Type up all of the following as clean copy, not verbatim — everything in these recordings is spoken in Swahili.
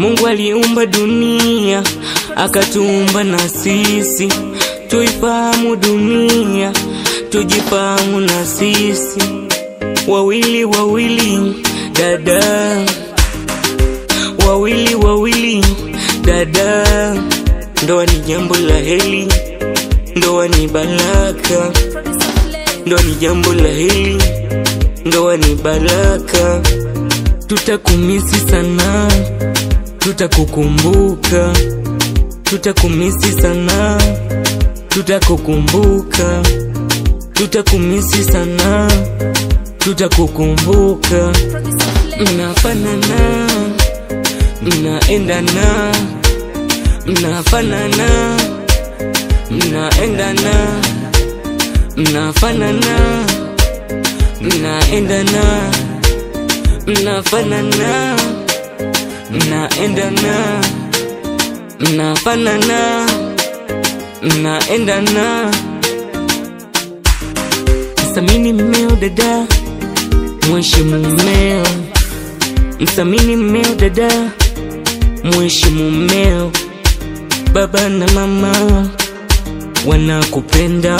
Mungu aliumba dunia, akatuumba na sisi. Tuifahamu dunia, tujifahamu na sisi. Wawili dada, wawili dada. Ndoa ni jambo la heri, ndoa ni baraka. Ndoa ni jambo la heri, ndoa ni baraka. Tutakumisi sana, tutakukumbuka. Tutakumisi sana, tutakukumbuka. Tutakumisi sana, tutakukumbuka. Mnafanana, mnaendana, mnafanana, mnaendana, mnafanana, mnaendana, mnafanana, mnaendana, mnafanana, mnaendana. Msamini mmeo dada, mheshimu mmeo. Msamini mmeo dada, mheshimu mmeo. Baba na mama wanakupenda,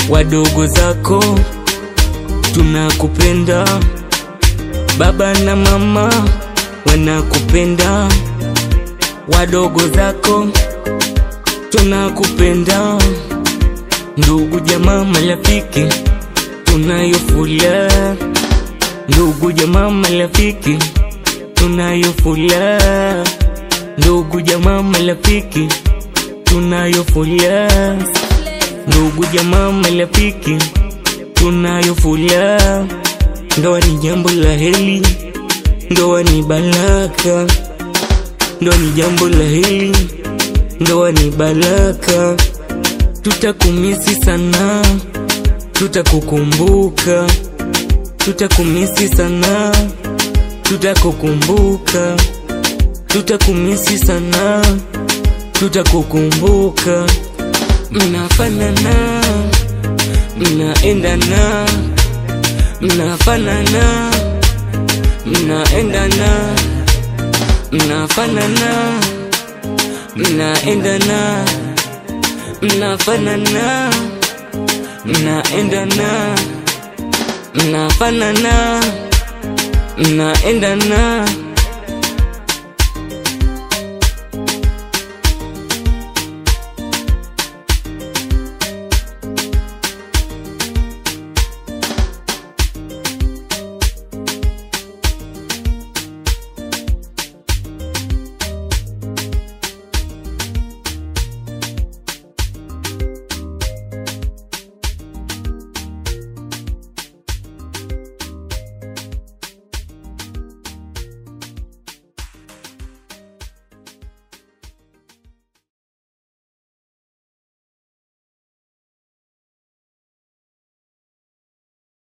wadogo zako tunakupenda. Baba na mama wanakupenda, wadogo zako tunakupenda. Ndugu jamaa marafiki tunayo furaha. Ndugu jamaa marafiki tunayo furaha. Ndugu jamaa marafiki tunayo furaha. Ndugu jamaa marafiki tunayo furaha. Ndoa ni jambo la heri, ndoa ni baraka. Ndoa ni jambo la heri, ndoa ni baraka. Tutakumisi sana, tutakukumbuka. Tutakumisi sana, tutakukumbuka. Tutakumisi sana, tutakukumbuka. Mnafanana, mnaendana, mnafanana, mnaendana, mnafanana, mnaendana, mnafanana, mnaendana, mnafanana, mnaendana.